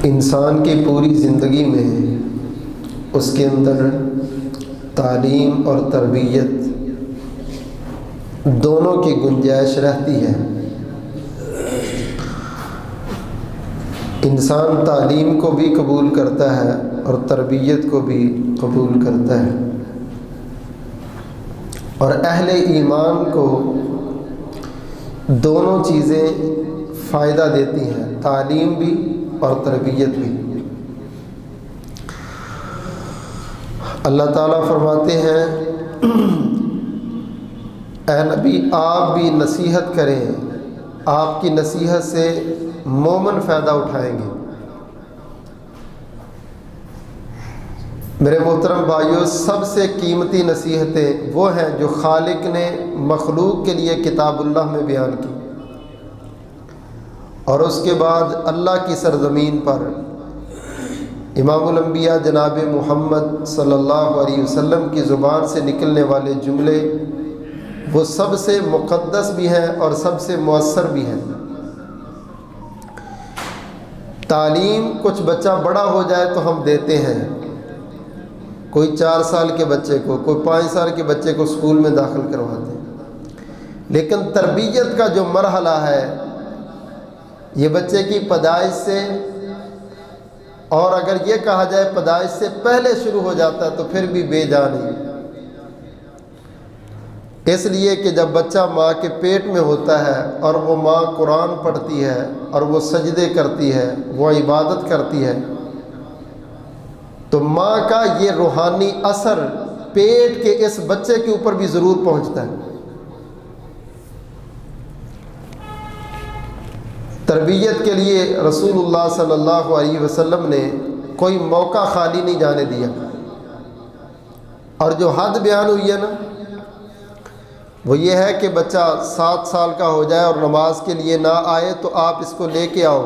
انسان کی پوری زندگی میں اس کے اندر تعلیم اور تربیت دونوں کی گنجائش رہتی ہے۔ انسان تعلیم کو بھی قبول کرتا ہے اور تربیت کو بھی قبول کرتا ہے، اور اہل ایمان کو دونوں چیزیں فائدہ دیتی ہیں، تعلیم بھی اور تربیت بھی۔ اللہ تعالیٰ فرماتے ہیں اے نبی آپ بھی نصیحت کریں، آپ کی نصیحت سے مومن فائدہ اٹھائیں گے۔ میرے محترم بھائیو، سب سے قیمتی نصیحتیں وہ ہیں جو خالق نے مخلوق کے لیے کتاب اللہ میں بیان کی، اور اس کے بعد اللہ کی سرزمین پر امام الانبیاء جناب محمد صلی اللہ علیہ وسلم کی زبان سے نکلنے والے جملے وہ سب سے مقدس بھی ہیں اور سب سے مؤثر بھی ہیں۔ تعلیم کچھ بچہ بڑا ہو جائے تو ہم دیتے ہیں، کوئی 4 سال کے بچے کو، کوئی 5 سال کے بچے کو اسکول میں داخل کرواتے ہیں، لیکن تربیت کا جو مرحلہ ہے یہ بچے کی پیدائش سے، اور اگر یہ کہا جائے پیدائش سے پہلے شروع ہو جاتا ہے تو پھر بھی بے جا نہیں۔ اس لیے کہ جب بچہ ماں کے پیٹ میں ہوتا ہے اور وہ ماں قرآن پڑھتی ہے اور وہ سجدے کرتی ہے، وہ عبادت کرتی ہے، تو ماں کا یہ روحانی اثر پیٹ کے اس بچے کے اوپر بھی ضرور پہنچتا ہے۔ تربیت کے لیے رسول اللہ صلی اللہ علیہ وسلم نے کوئی موقع خالی نہیں جانے دیا، اور جو حد بیان ہوئی ہے نا وہ یہ ہے کہ بچہ 7 سال کا ہو جائے اور نماز کے لیے نہ آئے تو آپ اس کو لے کے آؤ،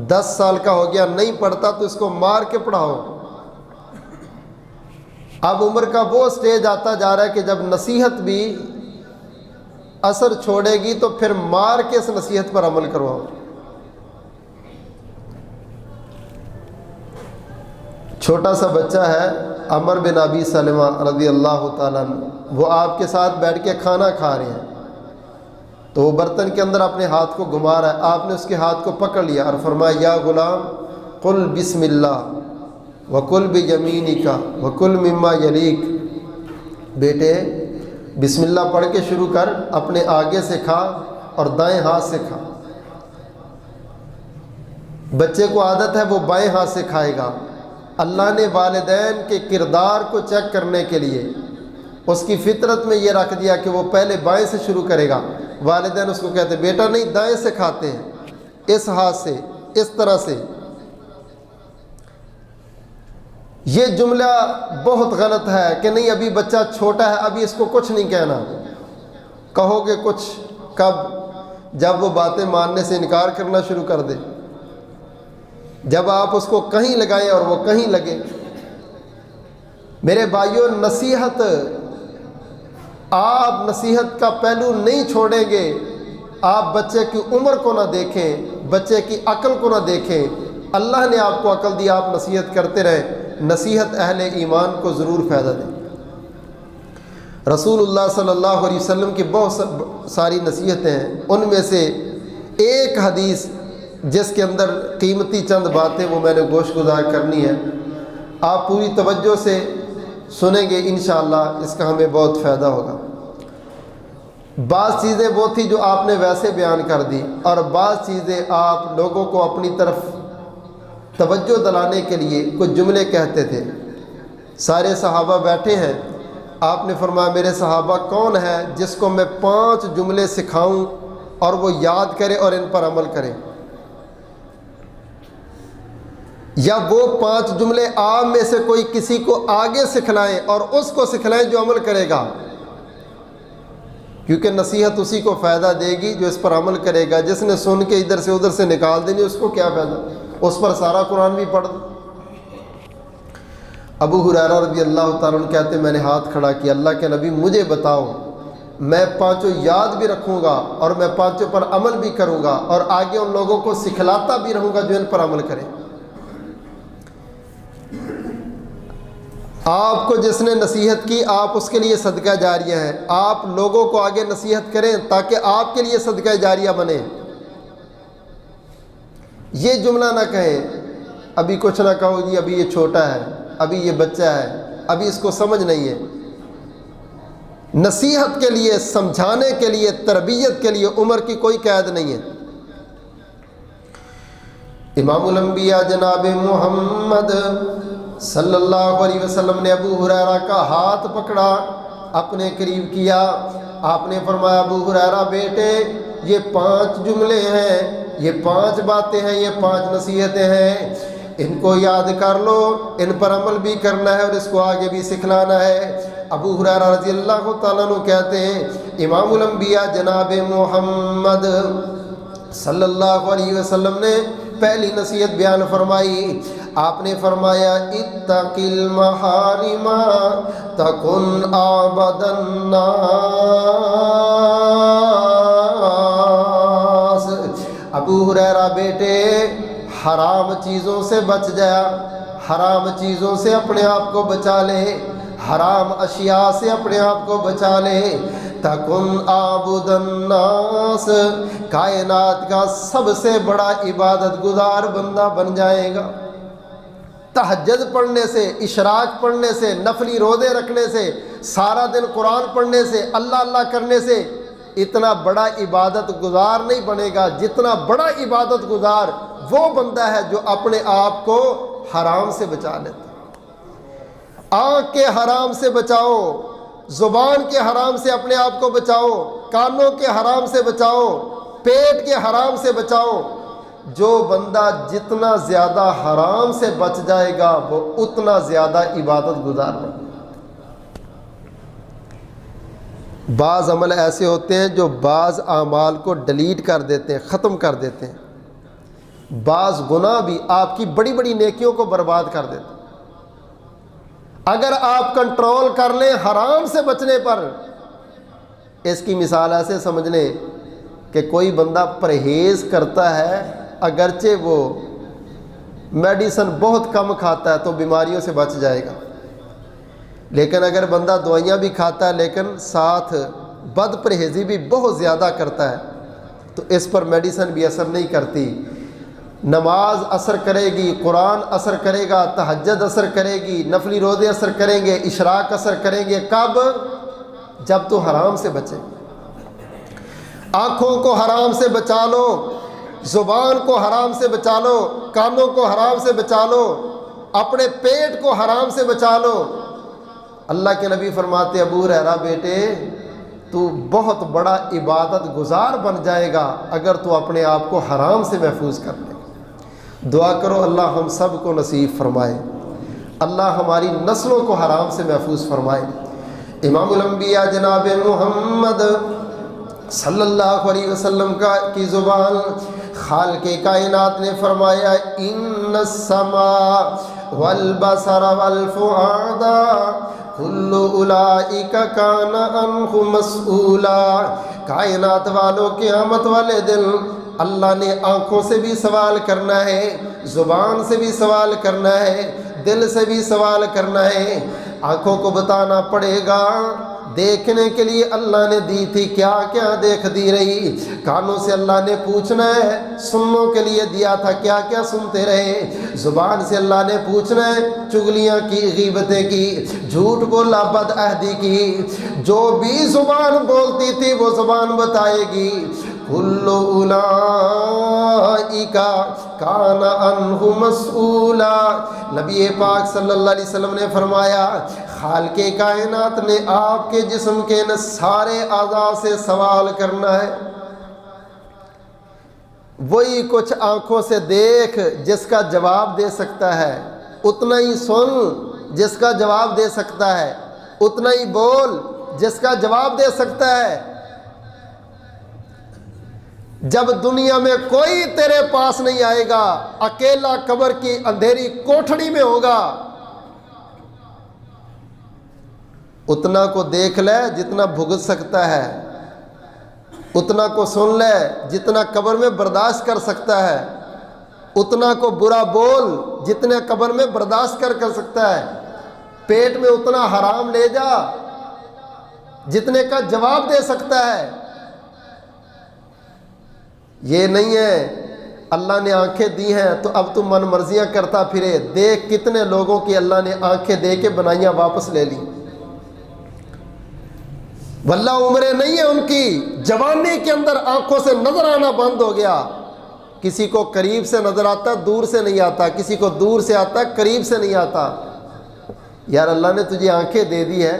10 سال کا ہو گیا نہیں پڑھتا تو اس کو مار کے پڑھاؤ۔ اب عمر کا وہ سٹیج آتا جا رہا ہے کہ جب نصیحت بھی اثر چھوڑے گی تو پھر مار کے اس نصیحت پر عمل کرواؤ۔ چھوٹا سا بچہ ہے عمر بن ابی سلمہ رضی اللہ تعالیٰ عنہ، وہ آپ کے ساتھ بیٹھ کے کھانا کھا رہے ہیں تو وہ برتن کے اندر اپنے ہاتھ کو گھما رہا ہے، آپ نے اس کے ہاتھ کو پکڑ لیا اور فرمایا یا غلام قل بسم اللہ وکل بیمینک وکل مما یلیک، بیٹے بسم اللہ پڑھ کے شروع کر، اپنے آگے سے کھا اور دائیں ہاتھ سے کھا۔ بچے کو عادت ہے وہ بائیں ہاتھ سے کھائے گا۔ اللہ نے والدین کے کردار کو چیک کرنے کے لیے اس کی فطرت میں یہ رکھ دیا کہ وہ پہلے بائیں سے شروع کرے گا۔ والدین اس کو کہتے ہیں بیٹا نہیں، دائیں سے کھاتے ہیں، اس ہاتھ سے، اس طرح سے۔ یہ جملہ بہت غلط ہے کہ نہیں ابھی بچہ چھوٹا ہے، ابھی اس کو کچھ نہیں کہنا۔ کہو گے کچھ کب؟ جب وہ باتیں ماننے سے انکار کرنا شروع کر دے، جب آپ اس کو کہیں لگائیں اور وہ کہیں لگے۔ میرے بھائیوں، نصیحت، آپ نصیحت کا پہلو نہیں چھوڑیں گے، آپ بچے کی عمر کو نہ دیکھیں، بچے کی عقل کو نہ دیکھیں۔ اللہ نے آپ کو عقل دی، آپ نصیحت کرتے رہیں۔ نصیحت اہل ایمان کو ضرور فائدہ دے۔ رسول اللہ صلی اللہ علیہ وسلم کی بہت ساری نصیحتیں ہیں، ان میں سے ایک حدیث جس کے اندر قیمتی چند باتیں وہ میں نے گوش گزار کرنی ہے، آپ پوری توجہ سے سنیں گے، انشاءاللہ اس کا ہمیں بہت فائدہ ہوگا۔ بعض چیزیں وہ تھی جو آپ نے ویسے بیان کر دی، اور بعض چیزیں آپ لوگوں کو اپنی طرف توجہ دلانے کے لیے کچھ جملے کہتے تھے۔ سارے صحابہ بیٹھے ہیں، آپ نے فرمایا میرے صحابہ کون ہے جس کو میں 5 جملے سکھاؤں اور وہ یاد کرے اور ان پر عمل کرے، یا وہ 5 جملے آپ میں سے کوئی کسی کو آگے سکھلائیں اور اس کو سکھلائیں جو عمل کرے گا، کیونکہ نصیحت اسی کو فائدہ دے گی جو اس پر عمل کرے گا۔ جس نے سن کے ادھر سے ادھر سے نکال دینی اس کو کیا فائدہ، اس پر سارا قرآن بھی پڑھ دو۔ ابو ہریرہ رضی اللہ تعالیٰ عنہ کہتے میں نے ہاتھ کھڑا کیا، اللہ کے نبی مجھے بتاؤ میں پانچوں یاد بھی رکھوں گا اور میں پانچوں پر عمل بھی کروں گا اور آگے ان لوگوں کو سکھلاتا بھی رہوں گا جو ان پر عمل کریں۔ آپ کو جس نے نصیحت کی آپ اس کے لیے صدقہ جاریہ ہیں، آپ لوگوں کو آگے نصیحت کریں تاکہ آپ کے لیے صدقہ جاریہ بنے۔ یہ جملہ نہ کہیں، ابھی کچھ نہ کہو جی ابھی یہ چھوٹا ہے، ابھی یہ بچہ ہے، ابھی اس کو سمجھ نہیں ہے۔ نصیحت کے لیے، سمجھانے کے لیے، تربیت کے لیے عمر کی کوئی قید نہیں ہے۔ امام الانبیاء جناب محمد صلی اللہ علیہ وسلم نے ابو ہریرہ کا ہاتھ پکڑا، اپنے قریب کیا، آپ نے فرمایا ابو ہریرہ بیٹے یہ 5 جملے ہیں، یہ 5 باتیں ہیں، یہ 5 نصیحتیں ہیں، ان کو یاد کر لو، ان پر عمل بھی کرنا ہے اور اس کو آگے بھی سکھلانا ہے۔ ابو ہریرہ رضی اللہ تعالیٰ عنہ کہتے ہیں امام الانبیاء جناب محمد صلی اللہ علیہ وسلم نے پہلی نصیحت بیان فرمائی، آپ نے فرمایا اتق المحارم تکن اعبد الناس۔ ابو ہریرہ بیٹے حرام چیزوں سے بچ جایا، حرام چیزوں سے اپنے آپ کو بچا لے، حرام اشیاء سے اپنے آپ کو بچا لے، تکن عابد الناس، کائنات کا سب سے بڑا عبادت گزار بندہ بن جائے گا۔ تہجد پڑھنے سے، اشراق پڑھنے سے، نفلی روزے رکھنے سے، سارا دن قرآن پڑھنے سے، اللہ اللہ کرنے سے اتنا بڑا عبادت گزار نہیں بنے گا جتنا بڑا عبادت گزار وہ بندہ ہے جو اپنے آپ کو حرام سے بچا لیتا۔ آنکھ کے حرام سے بچاؤ، زبان کے حرام سے اپنے آپ کو بچاؤ، کانوں کے حرام سے بچاؤ، پیٹ کے حرام سے بچاؤ۔ جو بندہ جتنا زیادہ حرام سے بچ جائے گا وہ اتنا زیادہ عبادت گزار بنے گا۔ بعض عمل ایسے ہوتے ہیں جو بعض اعمال کو ڈیلیٹ کر دیتے ہیں، ختم کر دیتے ہیں۔ بعض گناہ بھی آپ کی بڑی بڑی نیکیوں کو برباد کر دیتے ہیں۔ اگر آپ کنٹرول کر لیں حرام سے بچنے پر، اس کی مثال ایسے سمجھ لیں کہ کوئی بندہ پرہیز کرتا ہے، اگرچہ وہ میڈیسن بہت کم کھاتا ہے تو بیماریوں سے بچ جائے گا، لیکن اگر بندہ دوائیاں بھی کھاتا ہے لیکن ساتھ بد پرہیزی بھی بہت زیادہ کرتا ہے تو اس پر میڈیسن بھی اثر نہیں کرتی۔ نماز اثر کرے گی، قرآن اثر کرے گا، تہجد اثر کرے گی، نفلی روزے اثر کریں گے، اشراق اثر کریں گے۔ کب؟ جب تو حرام سے بچے۔ آنکھوں کو حرام سے بچا لو، زبان کو حرام سے بچا لو، کانوں کو حرام سے بچا لو، اپنے پیٹ کو حرام سے بچا لو۔ اللہ کے نبی فرماتے ابو ہریرہ بیٹے تو بہت بڑا عبادت گزار بن جائے گا اگر تو اپنے آپ کو حرام سے محفوظ کر لے۔ دعا کرو اللہ ہم سب کو نصیب فرمائے، اللہ ہماری نسلوں کو حرام سے محفوظ فرمائے۔ امام الانبیاء جناب محمد صلی اللہ علیہ وسلم کی زبان خالق کائنات نے فرمایا ان السماء والبصر والفؤاد کل اولئک کان عنہ مسئولا۔ کائنات والوں قیامت والے دن اللہ نے آنکھوں سے بھی سوال کرنا ہے، زبان سے بھی سوال کرنا ہے، دل سے بھی سوال کرنا ہے۔ آنکھوں کو بتانا پڑے گا، دیکھنے کے لیے اللہ نے دی تھی کیا کیا دیکھ دی رہی۔ کانوں سے اللہ نے پوچھنا ہے، سننے کے لیے دیا تھا کیا کیا سنتے رہے۔ زبان سے اللہ نے پوچھنا ہے، چغلیاں کی، غیبتیں کی، جھوٹ بولا، بد عہدی کی، جو بھی زبان بولتی تھی وہ زبان بتائے گی۔ کل اولئک کان عنہ مسئولا۔ نبی پاک صلی اللہ علیہ وسلم نے فرمایا خالق کائنات نے آپ کے جسم کے ان سارے اعضاء سے سوال کرنا ہے۔ وہی کچھ آنکھوں سے دیکھ جس کا جواب دے سکتا ہے، اتنا ہی سن جس کا جواب دے سکتا ہے، اتنا ہی بول جس کا جواب دے سکتا ہے۔ جب دنیا میں کوئی تیرے پاس نہیں آئے گا، اکیلا قبر کی اندھیری کوٹھڑی میں ہوگا، اتنا کو دیکھ لے جتنا بھگت سکتا ہے، اتنا کو سن لے جتنا قبر میں برداشت کر سکتا ہے، اتنا کو برا بول جتنے قبر میں برداشت کر سکتا ہے، پیٹ میں اتنا حرام لے جا جتنے کا جواب دے سکتا ہے۔ یہ نہیں ہے اللہ نے آنکھیں دی ہیں تو اب تم من مرضیاں کرتا پھرے۔ دیکھ کتنے لوگوں کی اللہ نے آنکھیں دے کے بنائیاں واپس لے لی، واللہ عمریں نہیں ہے ان کی، جوانی کے اندر آنکھوں سے نظر آنا بند ہو گیا۔ کسی کو قریب سے نظر آتا، دور سے نہیں آتا، کسی کو دور سے آتا، قریب سے نہیں آتا۔ یار اللہ نے تجھے آنکھیں دے دی ہے،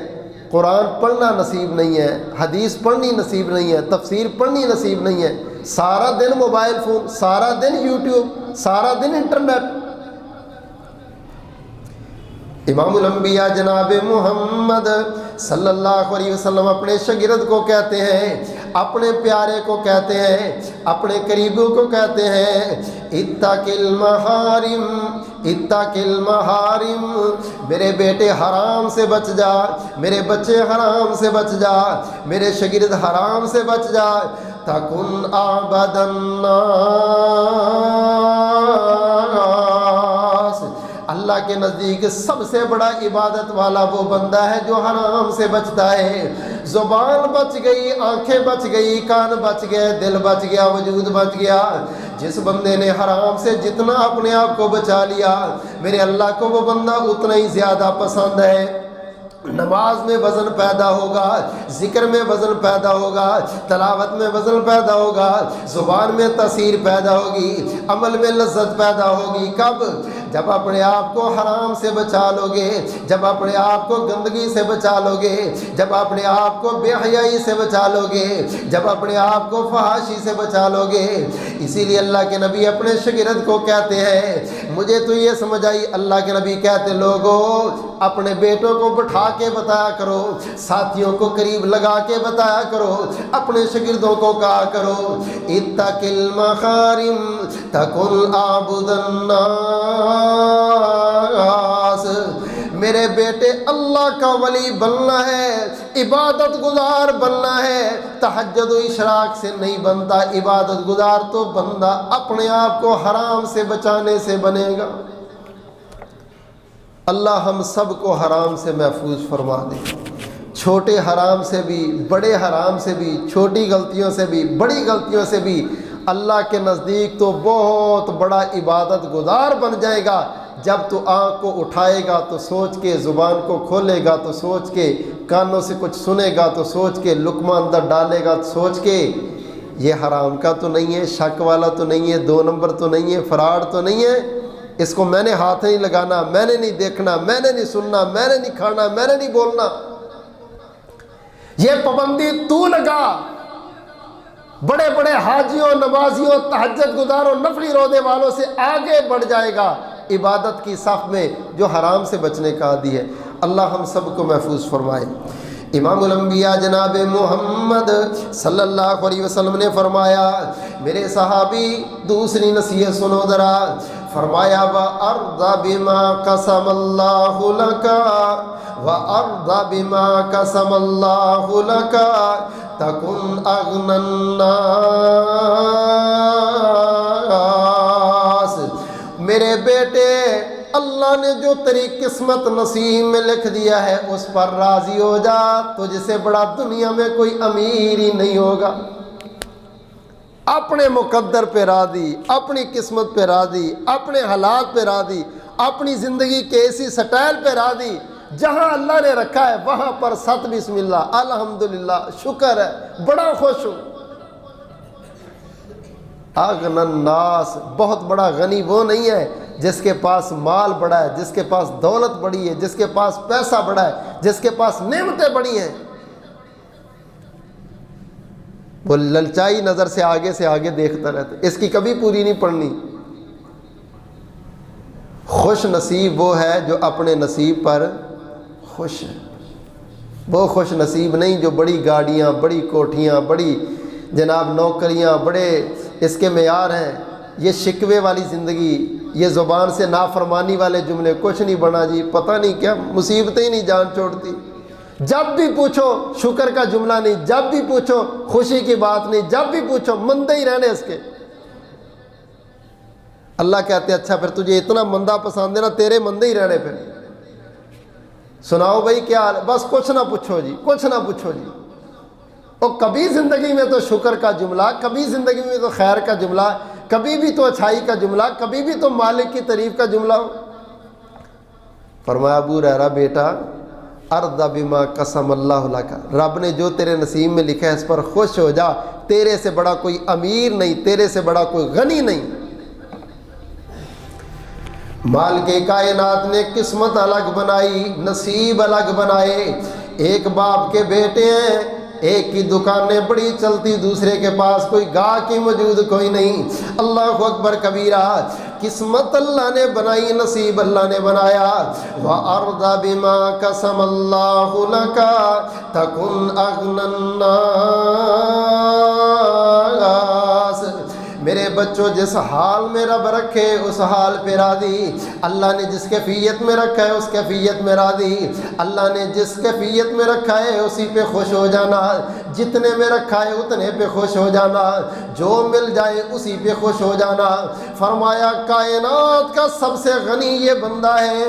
قرآن پڑھنا نصیب نہیں ہے، حدیث پڑھنی نصیب نہیں ہے، تفسیر پڑھنی نصیب نہیں ہے، سارا دن موبائل فون، سارا دن یوٹیوب، سارا دن انٹرنیٹ۔ امام الانبیاء جناب محمد صلی اللہ علیہ وسلم اپنے شاگرد کو کہتے ہیں، اپنے پیارے کو کہتے ہیں، اپنے قریبوں کو کہتے ہیں، اتق المحارم، اتق المحارم، میرے بیٹے حرام سے بچ جا، میرے بچے حرام سے بچ جا، میرے شاگرد حرام سے بچ جا، تکن اعبد الناس۔ اللہ کے نزدیک سب سے بڑا عبادت والا وہ بندہ ہے جو حرام سے بچتا ہے۔ زبان بچ گئی، آنکھیں بچ گئی، کان بچ گئے، دل بچ گیا، وجود بچ گیا۔ جس بندے نے حرام سے جتنا اپنے آپ کو بچا لیا، میرے اللہ کو وہ بندہ اتنا ہی زیادہ پسند ہے۔ نماز میں وزن پیدا ہوگا، ذکر میں وزن پیدا ہوگا، تلاوت میں وزن پیدا ہوگا، زبان میں تاثیر پیدا ہوگی، عمل میں لذت پیدا ہوگی۔ کب؟ جب اپنے آپ کو حرام سے بچا لو گے، جب اپنے آپ کو گندگی سے بچا لو گے، جب اپنے آپ کو بے حیائی سے بچا لو گے، جب اپنے آپ کو فحاشی سے بچا لو گے۔ اسی لیے اللہ کے نبی اپنے شاگرد کو کہتے ہیں، مجھے تو یہ سمجھ آئی، اللہ کے نبی کہتے لوگوں اپنے بیٹوں کو بٹھا کے بتایا کرو، ساتھیوں کو قریب لگا کے بتایا کرو، اپنے شاگردوں کو کہا کرو، اتق المحارم تکن اعبد الناس۔ میرے بیٹے اللہ کا ولی بننا ہے، عبادت گزار بننا ہے، تہجد و اشراق سے نہیں بنتا، عبادت گزار تو بندہ اپنے آپ کو حرام سے بچانے سے بنے گا۔ اللہ ہم سب کو حرام سے محفوظ فرما دے، چھوٹے حرام سے بھی، بڑے حرام سے بھی، چھوٹی غلطیوں سے بھی، بڑی غلطیوں سے بھی۔ اللہ کے نزدیک تو بہت بڑا عبادت گزار بن جائے گا جب تو آنکھ کو اٹھائے گا تو سوچ کے، زبان کو کھولے گا تو سوچ کے، کانوں سے کچھ سنے گا تو سوچ کے، لقمہ اندر ڈالے گا تو سوچ کے، یہ حرام کا تو نہیں ہے، شک والا تو نہیں ہے، 2 نمبر تو نہیں ہے، فراڈ تو نہیں ہے، اس کو میں نے ہاتھ نہیں لگانا، میں نے نہیں دیکھنا، میں نے نہیں سننا، میں نے نہیں کھانا، میں نے نہیں بولنا۔ یہ پابندی تو لگا۔ بڑے بڑے حاجیوں، نمازیوں، تہجد گزاروں، نفلی روزے والوں سے آگے بڑھ جائے گا عبادت کی صف میں جو حرام سے بچنے کا عادی ہے۔ اللہ ہم سب کو محفوظ فرمائے۔ امام الانبیاء جناب محمد صلی اللہ علیہ وسلم نے فرمایا، میرے صحابی دوسری نصیحت سنو ذرا، فرمایا وَأَرْضَ بِمَا قَسَمَ اللَّهُ لَكَ وَأَرْضَ بِمَا قَسَمَ اللَّهُ لَكَ تَكُنْ أَغْنَى النَّاسِ۔ میرے بیٹے، اللہ نے جو تیری قسمت نصیب میں لکھ دیا ہے اس پر راضی ہو جا، تجھ سے بڑا دنیا میں کوئی امیر ہی نہیں ہوگا۔ اپنے مقدر پہ راضی، اپنی قسمت پہ راضی، اپنے حالات پہ راضی، اپنی زندگی کے ایسی سٹائل پہ راضی، جہاں اللہ نے رکھا ہے وہاں پر ست بسم اللہ، الحمدللہ، شکر ہے، بڑا خوش ہوں۔ اغنى الناس، بہت بڑا غنی وہ نہیں ہے جس کے پاس مال بڑا ہے، جس کے پاس دولت بڑی ہے، جس کے پاس پیسہ بڑا ہے، جس کے پاس نعمتیں بڑی ہیں۔ وہ للچائی نظر سے آگے دیکھتا رہتا، اس کی کبھی پوری نہیں پڑنی۔ خوش نصیب وہ ہے جو اپنے نصیب پر خوش ہے، وہ خوش نصیب نہیں جو بڑی گاڑیاں، بڑی کوٹھیاں، بڑی جناب نوکریاں، بڑے اس کے معیار ہیں۔ یہ شکوے والی زندگی، یہ زبان سے نافرمانی والے جملے، کچھ نہیں بنا جی، پتہ نہیں کیا مصیبتیں ہی نہیں جان چھوڑتی، جب بھی پوچھو شکر کا جملہ نہیں، جب بھی پوچھو خوشی کی بات نہیں، جب بھی پوچھو مندے ہی رہنے اس کے۔ اللہ کہتے اچھا پھر تجھے اتنا مندہ پسند ہے نا، تیرے مندے ہی رہنے پھر۔ سناؤ بھائی کیا حال ہے؟ بس کچھ نہ پوچھو جی، کچھ نہ پوچھو جی۔ اور کبھی زندگی میں تو شکر کا جملہ، کبھی زندگی میں تو خیر کا جملہ، کبھی بھی تو اچھائی کا جملہ، کبھی بھی تو مالک کی تعریف کا جملہ ہو۔ فرمایا ابو ہریرہ بیٹا ارض بما قسم اللہ لک، رب نے جو تیرے نصیب میں لکھا ہے اس پر خوش ہو جا، تیرے سے بڑا کوئی امیر نہیں، تیرے سے بڑا کوئی غنی نہیں۔ مال کے کائنات نے قسمت الگ بنائی، نصیب الگ بنائے۔ ایک باپ کے بیٹے ہیں، ایک کی دکانیں بڑی چلتی، دوسرے کے پاس کوئی گاہک ہی موجود کوئی نہیں۔ اللہ اکبر کبیرہ، قسمت اللہ نے بنائی، نصیب اللہ نے بنایا۔ وَأَرْضَ بِمَا قَسَمَ اللَّهُ لَكَ تَكُنْ أَغْنَى النَّاسِ۔ میرے بچوں جس حال میں رب رکھے اس حال پہ راضی، اللہ نے جس کیفیت میں رکھا ہے اس کیفیت میں راضی، اللہ نے جس کیفیت میں رکھا ہے اسی پہ خوش ہو جانا، جتنے میں رکھا ہے اتنے پہ خوش ہو جانا، جو مل جائے اسی پہ خوش ہو جانا۔ فرمایا کائنات کا سب سے غنی یہ بندہ ہے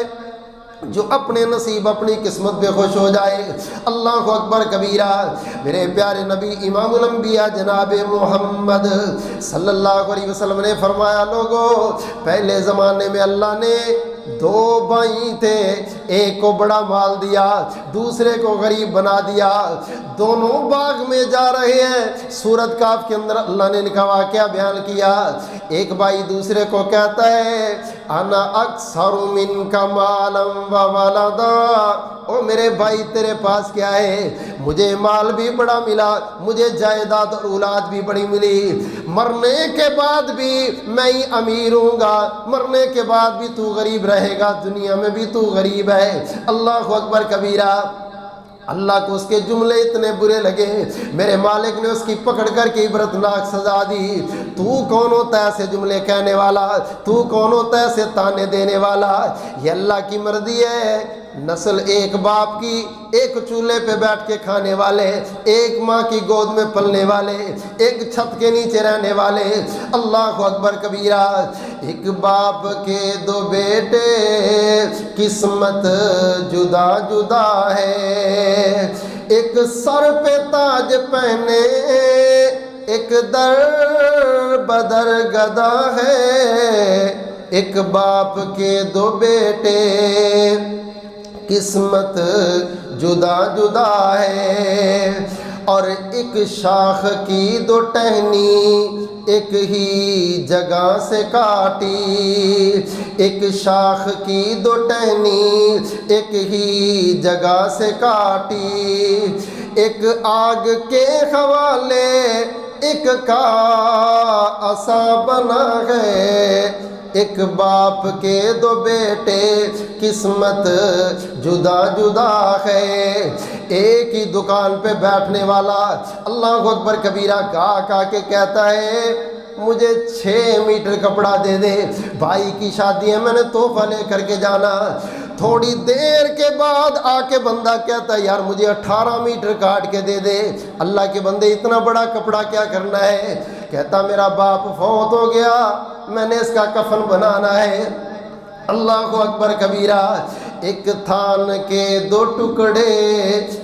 جو اپنے نصیب اپنی قسمت پہ خوش ہو جائے۔ اللہ اکبر کبیرہ۔ میرے پیارے نبی امام الانبیاء جناب محمد صلی اللہ علیہ وسلم نے فرمایا لوگوں، پہلے زمانے میں اللہ نے دو بھائی تھے، ایک کو بڑا مال دیا، دوسرے کو غریب بنا دیا، دونوں باغ میں جا رہے ہیں۔ سورۃ کہف کے اندر اللہ نے لکھا واقعہ بیان کیا، ایک بھائی دوسرے کو کہتا ہے انا اکثر منک مالا و ولدا، او میرے بھائی تیرے پاس کیا ہے؟ مجھے مال بھی بڑا ملا، مجھے جائیداد اور اولاد بھی بڑی ملی، مرنے کے بعد بھی میں ہی امیر ہوں گا، مرنے کے بعد بھی تو غریب رہے گا، دنیا میں بھی تو غریب ہے۔ اللہ اکبر کبیرہ۔ اللہ کو اس کے جملے اتنے برے لگے، میرے مالک نے اس کی پکڑ کر کے عبرتناک سزا دی۔ تو کون ہوتا ہے ایسے جملے کہنے والا؟ تو کون ہوتا ہے ایسے تانے دینے والا؟ یہ اللہ کی مرضی ہے۔ نسل ایک باپ کی، ایک چولہے پہ بیٹھ کے کھانے والے، ایک ماں کی گود میں پلنے والے، ایک چھت کے نیچے رہنے والے۔ اللہ اکبر کبیرہ۔ ایک باپ کے دو بیٹے، قسمت جدا جدا ہے، ایک سر پہ تاج پہنے، ایک در بدر گدا ہے۔ ایک باپ کے دو بیٹے، قسمت جدا جدا ہے، اور ایک شاخ کی دو ٹہنی ایک ہی جگہ سے کاٹی، ایک شاخ کی دو ٹہنی ایک ہی جگہ سے کاٹی، ایک آگ کے حوالے ایک کا عصا بنا ہے۔ ایک باپ کے دو بیٹے، قسمت جدا جدا ہے۔ ایک ہی دکان پہ بیٹھنے والا اللہ اکبر کبیرہ گاہک آ کے کہتا ہے مجھے 6 میٹر کپڑا دے دے، بھائی کی شادی ہے میں نے تحفہ لے کر کے جانا۔ تھوڑی دیر کے بعد آ کے بندہ کہتا ہے یار مجھے 18 میٹر کاٹ کے دے دے۔ اللہ کے بندے اتنا بڑا کپڑا کیا کرنا ہے؟ کہتا میرا باپ فوت ہو گیا، میں نے اس کا کفن بنانا ہے۔ اللہ اکبر کبیرہ۔ ایک تھان کے دو ٹکڑے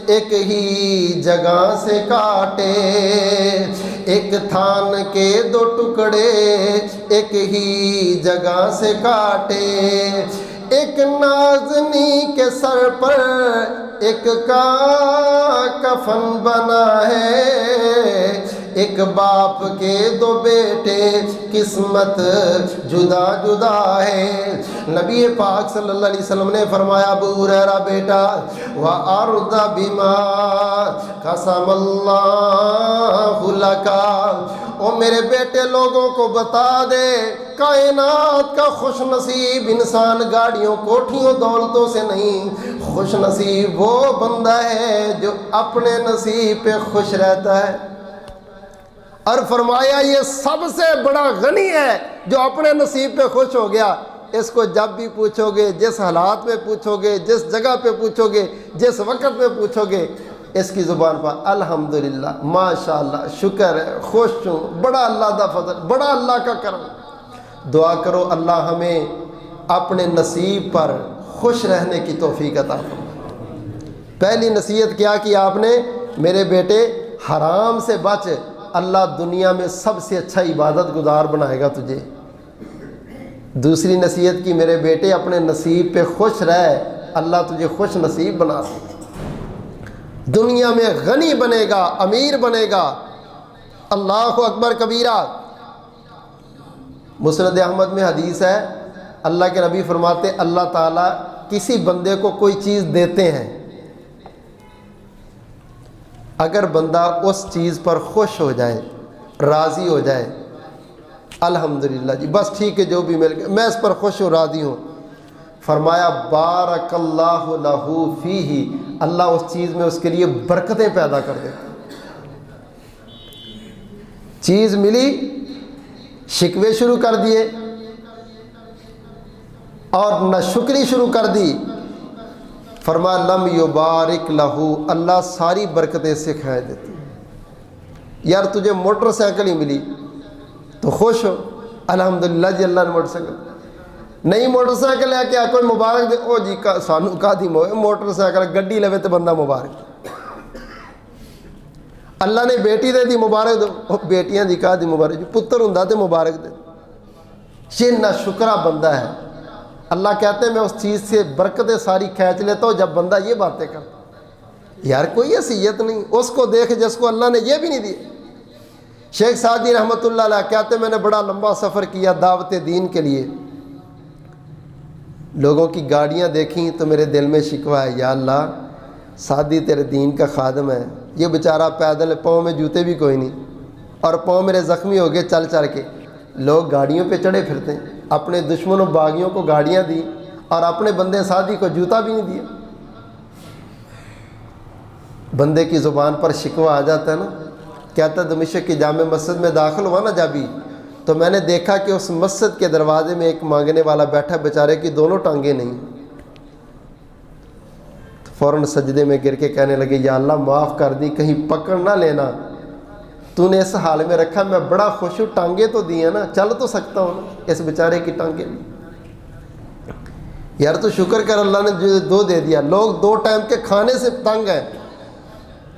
ایک ہی جگہ سے کاٹے، ایک تھان کے دو ٹکڑے ایک ہی جگہ سے کاٹے، ایک نازنی کے سر پر ایک کا کفن بنا ہے۔ ایک باپ کے دو بیٹے، قسمت جدا جدا ہے۔ نبی پاک صلی اللہ علیہ وسلم نے فرمایا ابو ہریرہ بیٹا وَأَرْضَ بِمَا قَسَمَ اللَّهُ لَكَ، او میرے بیٹے لوگوں کو بتا دے کائنات کا خوش نصیب انسان گاڑیوں کوٹھیوں دولتوں سے نہیں، خوش نصیب وہ بندہ ہے جو اپنے نصیب پہ خوش رہتا ہے۔ اور فرمایا یہ سب سے بڑا غنی ہے جو اپنے نصیب پہ خوش ہو گیا۔ اس کو جب بھی پوچھو گے، جس حالات میں پوچھو گے، جس جگہ پہ پوچھو گے، جس وقت میں پوچھو گے، اس کی زبان پر الحمدللہ، ماشاءاللہ، شکر ہے، خوش ہوں، بڑا اللہ دا فضل، بڑا اللہ کا کرم۔ دعا کرو اللہ ہمیں اپنے نصیب پر خوش رہنے کی توفیق عطا فرمائے۔ پہلی نصیحت کیا کی آپ نے؟ میرے بیٹے حرام سے بچ، اللہ دنیا میں سب سے اچھا عبادت گزار بنائے گا تجھے۔ دوسری نصیحت کی، میرے بیٹے اپنے نصیب پہ خوش رہ، اللہ تجھے خوش نصیب بنا دے، دنیا میں غنی بنے گا، امیر بنے گا۔ اللہ اکبر کبیرہ۔ مسند احمد میں حدیث ہے، اللہ کے نبی فرماتے اللہ تعالیٰ کسی بندے کو کوئی چیز دیتے ہیں، اگر بندہ اس چیز پر خوش ہو جائے، راضی ہو جائے، الحمدللہ جی بس ٹھیک ہے جو بھی مل گیا، میں اس پر خوش ہوں، راضی ہوں، فرمایا بارک اللہ لہ فیہ، اللہ اس چیز میں اس کے لیے برکتیں پیدا کر دیتا۔ چیز ملی، شکوے شروع کر دیے اور ناشکری شروع کر دی، فرمایا لم یبارک لہ، اللہ ساری برکتیں سے کھائے دیتے۔ یار تجھے موٹر سائیکل ہی ملی تو خوش ہو، الحمدللہ جی اللہ نے موٹر سائیکل، نہیں موٹر سائیکل ہے کیا کوئی مبارک دے، او جی سانو کا دی موٹر سائیکل گڈی لوے تو بندہ مبارک، اللہ نے بیٹی دے دی مبارک دو، بیٹیاں دی کا دی مبارک، پتر ہوں تے مبارک دے۔ یہ ناشکرا بندہ ہے، اللہ کہتے ہیں میں اس چیز سے برکتیں ساری کھینچ لیتا ہوں جب بندہ یہ باتیں کرتا۔ یار کوئی حیثیت نہیں، اس کو دیکھ جس کو اللہ نے یہ بھی نہیں دی۔ شیخ سعدی رحمۃ اللہ علیہ کہتے ہیں میں نے بڑا لمبا سفر کیا دعوت دین کے لیے، لوگوں کی گاڑیاں دیکھیں تو میرے دل میں شکوہ ہے، یا اللہ سعدی تیرے دین کا خادم ہے، یہ بیچارہ پیدل، پاؤں میں جوتے بھی کوئی نہیں، اور پاؤں میرے زخمی ہو گئے چل چل کے، لوگ گاڑیوں پہ چڑھے پھرتے ہیں، اپنے دشمنوں باغیوں کو گاڑیاں دی اور اپنے بندے سعدی کو جوتا بھی نہیں دیا۔ بندے کی زبان پر شکوہ آ جاتا ہے نا، کہتا ہے دمشق کی جامع مسجد میں داخل ہوا نا جبھی، تو میں نے دیکھا کہ اس مسجد کے دروازے میں ایک مانگنے والا بیٹھا، بیچارے کی دونوں ٹانگیں نہیں، تو فوراً سجدے میں گر کے کہنے لگے یا اللہ معاف کر دی، کہیں پکڑ نہ لینا، تو نے اس حال میں رکھا، میں بڑا خوش ہوں، ٹانگیں تو دی ہیں نا، چل تو سکتا ہوں نا، اس بیچارے کی ٹانگیں بھی۔ یار تو شکر کر اللہ نے جو دو دے دیا، لوگ 2 ٹائم کے کھانے سے تنگ ہیں،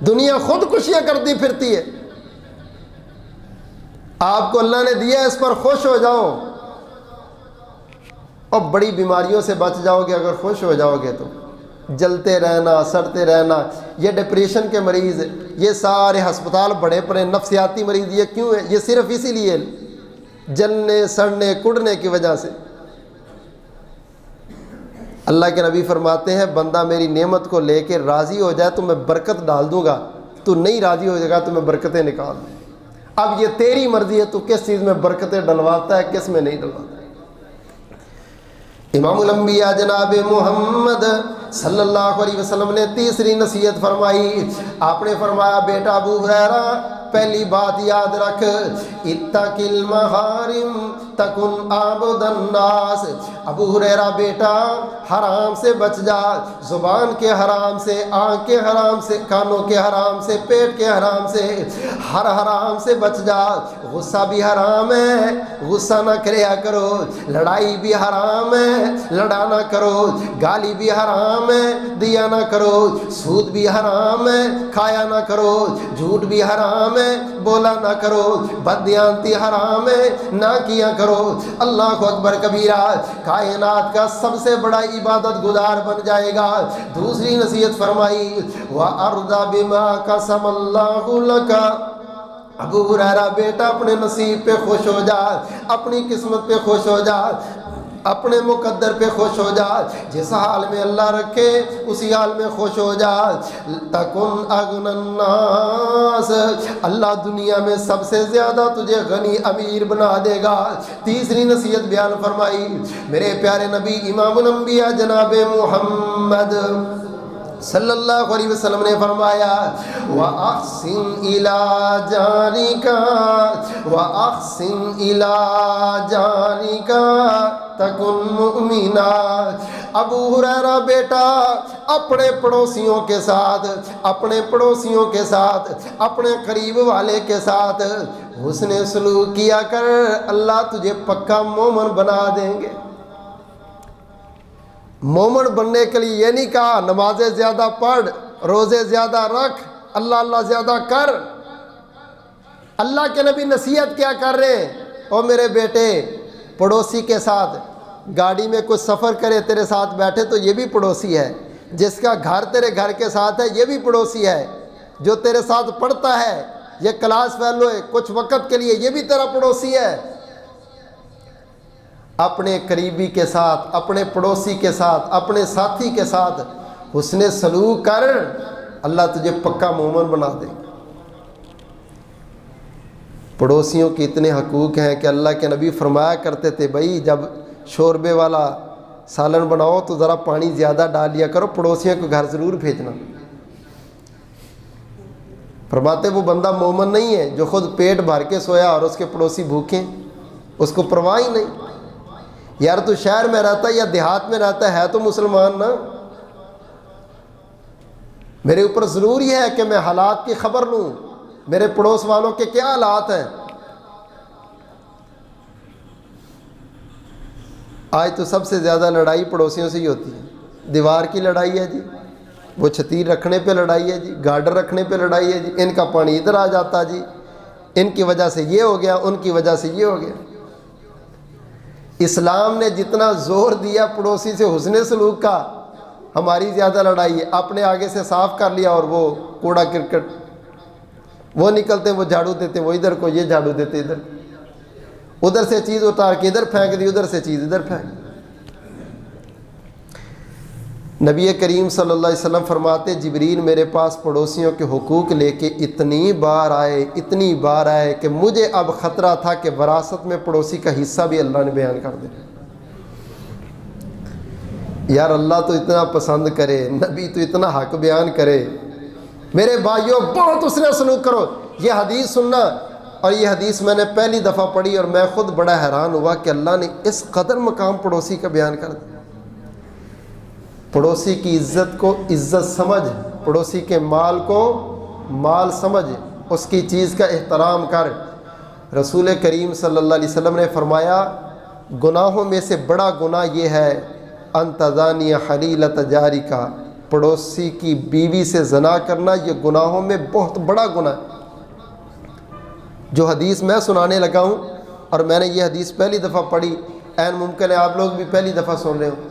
دنیا خودکشیاں کرتی پھرتی ہے، آپ کو اللہ نے دیا اس پر خوش ہو جاؤ، اور بڑی بیماریوں سے بچ جاؤ گے اگر خوش ہو جاؤ گے تو۔ جلتے رہنا، سڑتے رہنا، یہ ڈپریشن کے مریض، یہ سارے ہسپتال بڑے پڑے نفسیاتی مریض، یہ کیوں ہے؟ یہ صرف اسی لیے جلنے سڑنے کڑنے کی وجہ سے۔ اللہ کے نبی فرماتے ہیں بندہ میری نعمت کو لے کے راضی ہو جائے تو میں برکت ڈال دوں گا، تو نہیں راضی ہو جائے گا تو میں برکتیں نکال دوں۔ اب یہ تیری مرضی ہے تو کس چیز میں برکتیں ڈلواتا ہے، کس میں نہیں ڈلواتا۔ امام الانبیاء جناب محمد صلی اللہ علیہ وسلم نے تیسری نصیحت فرمائی، آپ نے فرمایا بیٹا ابو ہریرہ پہلی بات یاد رکھ، اتق المحارم تکن عبد الناس۔ ابو ہریرہ بیٹا حرام سے بچ جا، زبان کے حرام سے، آنکھ کے حرام سے، کانوں کے حرام سے، پیٹ کے حرام سے، ہر حرام سے بچ جا۔ غصہ بھی حرام ہے، غصہ نہ کریا کرو، لڑائی بھی حرام ہے، لڑا نہ کرو، گالی بھی حرام ہے، دیا نہ کرو، سود بھی حرام ہے، کھایا نہ کرو، جھوٹ بھی حرام ہے، بولا نہ کرو، بددیانتی حرام ہے، نہ کیا کرو۔ اللہ اکبر کبیرہ، کائنات کا سب سے بڑا عبادت گزار بن جائے گا۔ دوسری نصیحت فرمائی وَأَرْضَ بِمَا قَسَمَ اللَّهُ لَكَ۔ ابو ہریرہ بیٹا اپنے نصیب پہ خوش ہو جا، اپنی قسمت پہ خوش ہو جا، اپنے مقدر پہ خوش ہو جا، جس حال میں اللہ رکھے اسی حال میں خوش ہو جا۔ تکن اغنی الناس، اللہ دنیا میں سب سے زیادہ تجھے غنی امیر بنا دے گا۔ تیسری نصیحت بیان فرمائی میرے پیارے نبی امام الانبیاء جناب محمد صلی اللہ علیہ وسلم نے فرمایا وَأَحْسِنْ إِلَىٰ جَارِكَ وَأَحْسِنْ إِلَىٰ جَارِكَ تَكُنْ مُؤْمِنًا۔ ابو ہریرہ بیٹا اپنے پڑوسیوں کے ساتھ، اپنے پڑوسیوں کے ساتھ، اپنے قریب والے کے ساتھ حسن سلوک کیا کر، اللہ تجھے پکا مومن بنا دیں گے۔ مومن بننے کے لیے یہ نہیں کہا نمازیں زیادہ پڑھ، روزے زیادہ رکھ، اللہ اللہ زیادہ کر۔ اللہ کے نبی نصیحت کیا کر رہے ہیں؟ او میرے بیٹے، پڑوسی کے ساتھ گاڑی میں کچھ سفر کرے، تیرے ساتھ بیٹھے تو یہ بھی پڑوسی ہے، جس کا گھر تیرے گھر کے ساتھ ہے یہ بھی پڑوسی ہے، جو تیرے ساتھ پڑھتا ہے، یہ کلاس فیلو ہے کچھ وقت کے لیے، یہ بھی تیرا پڑوسی ہے۔ اپنے قریبی کے ساتھ، اپنے پڑوسی کے ساتھ، اپنے ساتھی کے ساتھ حسن سلوک کر، اللہ تجھے پکا مومن بنا دے۔ پڑوسیوں کے اتنے حقوق ہیں کہ اللہ کے نبی فرمایا کرتے تھے بھائی جب شوربے والا سالن بناؤ تو ذرا پانی زیادہ ڈال لیا کرو، پڑوسیوں کو گھر ضرور بھیجنا۔ فرماتے وہ بندہ مومن نہیں ہے جو خود پیٹ بھر کے سویا اور اس کے پڑوسی بھوکے، اس کو پرواہ ہی نہیں۔ یار تو شہر میں رہتا ہے یا دیہات میں رہتا ہے تو مسلمان نا۔ میرے اوپر ضروری ہے کہ میں حالات کی خبر لوں، میرے پڑوس والوں کے کیا حالات ہیں۔ آج تو سب سے زیادہ لڑائی پڑوسیوں سے ہی ہوتی ہے۔ دیوار کی لڑائی ہے جی، وہ چھتیر رکھنے پہ لڑائی ہے جی، گارڈر رکھنے پہ لڑائی ہے جی، ان کا پانی ادھر آ جاتا جی، ان کی وجہ سے یہ ہو گیا، ان کی وجہ سے یہ ہو گیا۔ اسلام نے جتنا زور دیا پڑوسی سے حسن سلوک کا، ہماری زیادہ لڑائی ہے۔ اپنے آگے سے صاف کر لیا اور وہ کوڑا کرکٹ، وہ نکلتے وہ جھاڑو دیتے، وہ ادھر کو، یہ جھاڑو دیتے ادھر، ادھر سے چیز اتار کے ادھر پھینک دی، ادھر سے چیز ادھر پھینک۔ نبی کریم صلی اللہ علیہ وسلم فرماتے جبریل میرے پاس پڑوسیوں کے حقوق لے کے اتنی بار آئے کہ مجھے اب خطرہ تھا کہ وراثت میں پڑوسی کا حصہ بھی اللہ نے بیان کر دیا۔ یار اللہ تو اتنا پسند کرے، نبی تو اتنا حق بیان کرے۔ میرے بھائیوں بہت حسن سلوک کرو۔ یہ حدیث سننا، اور یہ حدیث میں نے پہلی دفعہ پڑھی اور میں خود بڑا حیران ہوا کہ اللہ نے اس قدر مقام پڑوسی کا بیان کر دیا۔ پڑوسی کی عزت کو عزت سمجھ، پڑوسی کے مال کو مال سمجھ، اس کی چیز کا احترام کر۔ رسول کریم صلی اللہ علیہ وسلم نے فرمایا گناہوں میں سے بڑا گناہ یہ ہے ان تزانی حلیلۃ جارک، پڑوسی کی بیوی سے زنا کرنا، یہ گناہوں میں بہت بڑا گناہ ہے۔ جو حدیث میں سنانے لگا ہوں اور میں نے یہ حدیث پہلی دفعہ پڑھی، عین ممکن ہے آپ لوگ بھی پہلی دفعہ سن رہے ہوں۔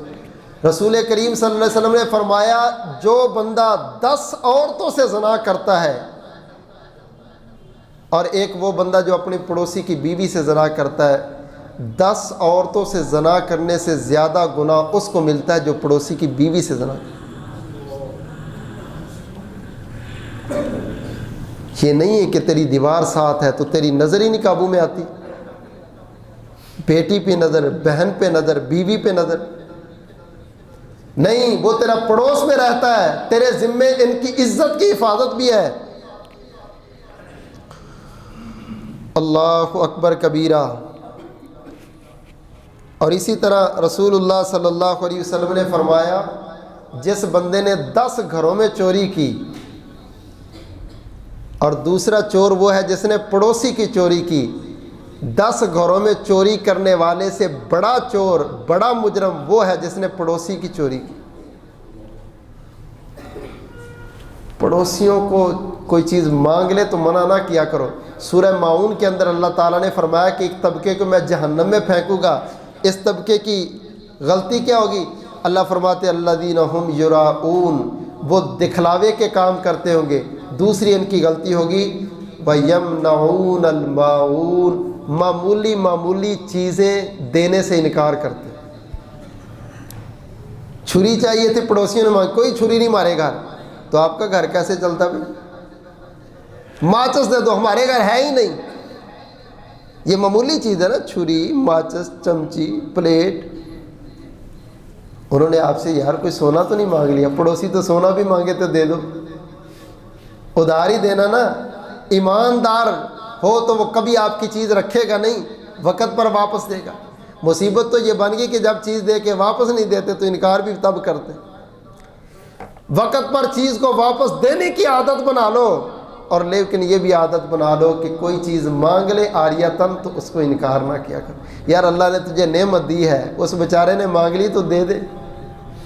رسول کریم صلی اللہ علیہ وسلم نے فرمایا جو بندہ 10 عورتوں سے زنا کرتا ہے، اور ایک وہ بندہ جو اپنی پڑوسی کی بیوی سے زنا کرتا ہے، 10 عورتوں سے زنا کرنے سے زیادہ گناہ اس کو ملتا ہے جو پڑوسی کی بیوی سے زنا کرتا ہے۔ یہ نہیں ہے کہ تیری دیوار ساتھ ہے تو تیری نظر ہی نہیں قابو میں آتی، بیٹی پہ نظر، بہن پہ نظر، بیوی پہ نظر نہیں، وہ تیرا پڑوس میں رہتا ہے، تیرے ذمے ان کی عزت کی حفاظت بھی ہے۔ اللہ اکبر کبیرہ۔ اور اسی طرح رسول اللہ صلی اللہ علیہ وسلم نے فرمایا جس بندے نے 10 گھروں میں چوری کی، اور دوسرا چور وہ ہے جس نے پڑوسی کی چوری کی، 10 گھروں میں چوری کرنے والے سے بڑا چور، بڑا مجرم وہ ہے جس نے پڑوسی کی چوری کی۔ پڑوسیوں کو کوئی چیز مانگ لے تو منع نہ کیا کرو۔ سورہ ماعون کے اندر اللہ تعالیٰ نے فرمایا کہ ایک طبقے کو میں جہنم میں پھینکوں گا، اس طبقے کی غلطی کیا ہوگی؟ اللہ فرماتے الذین ہم یراؤون، وہ دکھلاوے کے کام کرتے ہوں گے۔ دوسری ان کی غلطی ہوگی وَيَمْنَعُونَ الْمَاعُونَ، معمولی چیزیں دینے سے انکار کرتے۔ چھری چاہیے تھی پڑوسیوں نے مانگ، کوئی چھری نہیں مارے گا، تو آپ کا گھر کیسے چلتا بھائی؟ ماچس دے دو، ہمارے گھر ہے ہی نہیں۔ یہ معمولی چیز ہے نا، چھری، ماچس، چمچی، پلیٹ، انہوں نے آپ سے یار کوئی سونا تو نہیں مانگ لیا؟ پڑوسی تو سونا بھی مانگے تو دے دو، ادھار ہی دینا نا۔ ایماندار ہو تو وہ کبھی آپ کی چیز رکھے گا نہیں، وقت پر واپس دے گا۔ مصیبت تو یہ بن گئی کہ جب چیز دے کے واپس نہیں دیتے تو انکار بھی تب کرتے۔ وقت پر چیز کو واپس دینے کی عادت بنا لو، اور لیکن یہ بھی عادت بنا لو کہ کوئی چیز مانگ لے عاریتاً تو اس کو انکار نہ کیا کرو۔ یار اللہ نے تجھے نعمت دی ہے، اس بیچارے نے مانگ لی تو دے دے،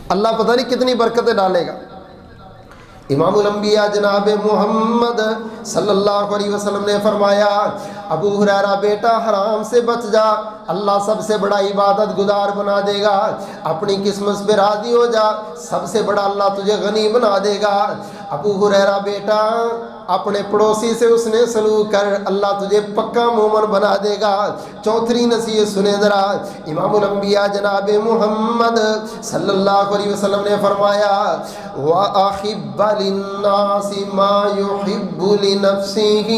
اللہ پتہ نہیں کتنی برکتیں ڈالے گا۔ امام الانبیاء جناب محمد صلی اللہ علیہ وسلم نے فرمایا، ابو ہریرہ بیٹا حرام سے بچ جا، اللہ سب سے بڑا عبادت گزار بنا دے گا۔ اپنی قسمت پہ راضی ہو جا، سب سے بڑا اللہ تجھے غنی بنا دے گا۔ ابو ہریرہ بیٹا اپنے پڑوسی سے اس نے سلوک کر، اللہ تجھے پکا مومن بنا دے گا۔ چوتھی نصیحت سنے ذرا، امام الانبیاء جناب محمد صلی اللہ علیہ وسلم نے فرمایا، وَأَحِبَّ لِلنَّاسِ مَا يُحِبُّ لِنَفْسِهِ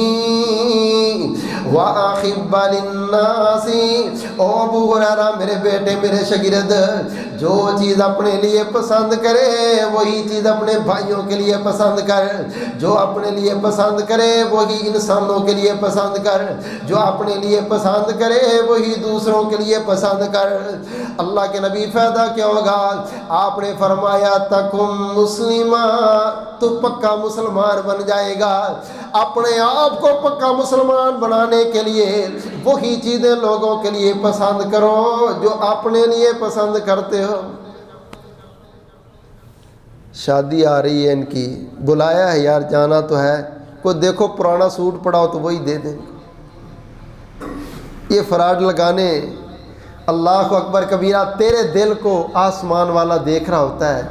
وَأَحِبَّ لِلنَّاسِ۔ او ابو ہریرہ میرے بیٹے، میرے شاگرد، جو چیز اپنے لیے پسند کرے وہی چیز اپنے بھائیوں کے لیے پسند کر، جو اپنے لیے پسند کرے وہی انسانوں کے لیے پسند کر، جو اپنے لیے پسند کرے وہی دوسروں کے لیے پسند کر۔ اللہ کے نبی فائدہ کیا ہوگا؟ آپ نے فرمایا تکم مسلمہ، تو پکا مسلمان بن جائے گا۔ اپنے آپ کو پکا مسلمان بنانے کے لیے وہی چیزیں لوگوں کے لیے پسند کرو جو اپنے لیے پسند کرتے ہو۔ شادی آ رہی ہے ان کی، بلایا ہے یار جانا تو ہے، کوئی دیکھو پرانا سوٹ پڑا ہو تو وہی دے دیں۔ یہ فراڈ لگانے، اللہ اکبر کبیرہ، تیرے دل کو آسمان والا دیکھ رہا ہوتا ہے۔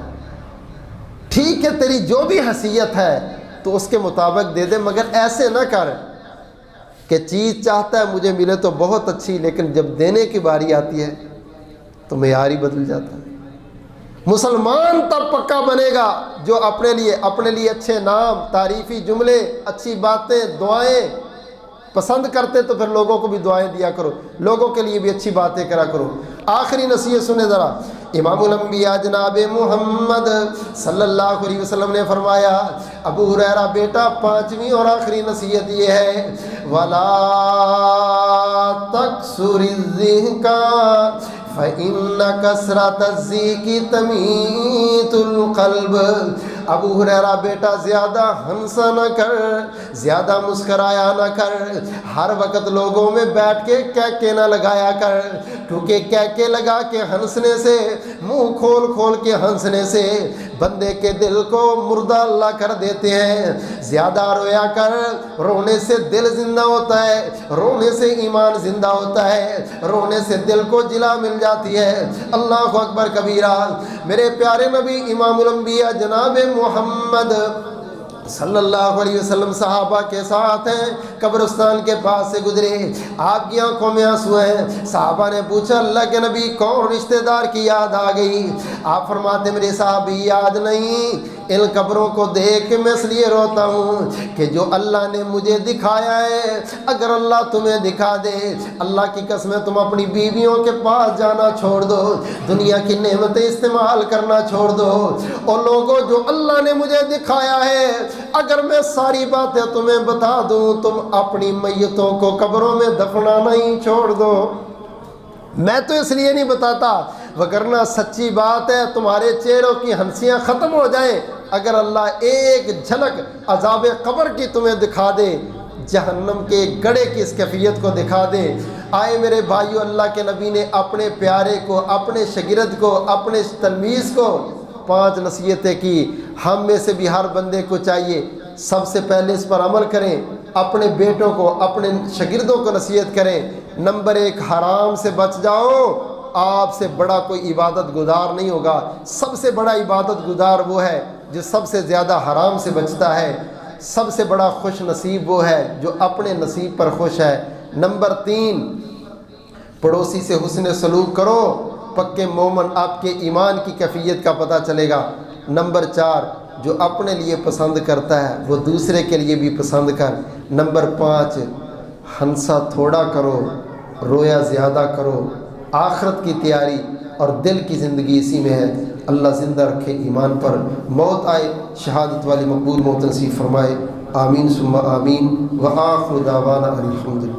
ٹھیک ہے تیری جو بھی حیثیت ہے تو اس کے مطابق دے دے، مگر ایسے نہ کر کہ چیز چاہتا ہے مجھے ملے تو بہت اچھی، لیکن جب دینے کی باری آتی ہے تو معیار ہی بدل جاتا ہے۔ مسلمان تب پکا بنے گا جو اپنے لیے اچھے نام، تعریفی جملے، اچھی باتیں، دعائیں پسند کرتے تو پھر لوگوں کو بھی دعائیں دیا کرو، لوگوں کے لیے بھی اچھی باتیں کرا کرو۔ آخری نصیحت سنیں ذرا، امام الانبیاء جناب محمد صلی اللہ علیہ وسلم نے فرمایا، ابو ہریرہ بیٹا پانچویں اور آخری نصیحت یہ ہے، وَلَا تَكْسُرِ الضِّحْكَ فَإِنَّ كَثْرَةَ الضِّحْكِ تَمِيتُ الْقَلْبَ۔ ابو ہریرہ بیٹا زیادہ ہنسا نہ کر، زیادہ مسکرایا نہ کر، ہر وقت لوگوں میں بیٹھ کے کہکے نہ لگایا کر، کیونکہ کہکے لگا کے ہنسنے سے، منہ کھول کھول کے ہنسنے سے بندے کے دل کو مردہ اللہ کر دیتے ہیں۔ زیادہ رویا کر، رونے سے دل زندہ ہوتا ہے، رونے سے ایمان زندہ ہوتا ہے، رونے سے دل کو جلا مل جاتی ہے۔ اللہ اکبر کبیرہ۔ میرے پیارے نبی امام الانبیاء جناب محمد صلی اللہ علیہ وسلم صحابہ کے ساتھ ہیں، قبرستان کے پاس سے گزرے، آپ کی آنکھوں میں آنسو ہیں۔ صحابہ نے پوچھا اللہ کے نبی کون رشتہ دار کی یاد آ گئی؟ آپ فرماتے میرے صحابی یاد نہیں، ان قبروں کو دیکھ کے میں اس لیے روتا ہوں کہ جو اللہ نے مجھے دکھایا ہے، اگر اللہ تمہیں دکھا دے، اللہ کی قسم تم اپنی بیویوں کے پاس جانا چھوڑ دو، دنیا کی نعمتیں استعمال کرنا چھوڑ دو، اور لوگوں جو اللہ نے مجھے دکھایا ہے اگر میں ساری باتیں تمہیں بتا دوں، تم اپنی میتوں کو قبروں میں دفنانا ہی چھوڑ دو۔ میں تو اس لیے نہیں بتاتا، وگرنہ سچی بات ہے تمہارے چہروں کی ہنسیاں ختم ہو جائیں اگر اللہ ایک جھلک عذاب قبر کی تمہیں دکھا دے، جہنم کے گڑھے کی اس کیفیت کو دکھا دے۔ آئے میرے بھائیو، اللہ کے نبی نے اپنے پیارے کو، اپنے شاگرد کو، اپنے تلمیذ کو 5 نصیحتیں کی۔ ہم میں سے بھی ہر بندے کو چاہیے سب سے پہلے اس پر عمل کریں، اپنے بیٹوں کو، اپنے شاگردوں کو نصیحت کریں۔ نمبر 1، حرام سے بچ جاؤ۔ آپ سے بڑا کوئی عبادت گزار نہیں ہوگا، سب سے بڑا عبادت گزار وہ ہے جو سب سے زیادہ حرام سے بچتا ہے۔ سب سے بڑا خوش نصیب وہ ہے جو اپنے نصیب پر خوش ہے۔ نمبر 3، پڑوسی سے حسن سلوک کرو، پکے مومن آپ کے ایمان کی کیفیت کا پتہ چلے گا۔ نمبر 4، جو اپنے لیے پسند کرتا ہے وہ دوسرے کے لیے بھی پسند کر۔ نمبر 5، ہنسا تھوڑا کرو، رویا زیادہ کرو۔ آخرت کی تیاری، اور دل کی زندگی اسی میں ہے۔ اللہ زندہ رکھے ایمان پر، موت آئے شہادت والی مقبول موت نصیب فرمائے، آمین ثم آمین، وآخر دعوانا ان الحمد للہ۔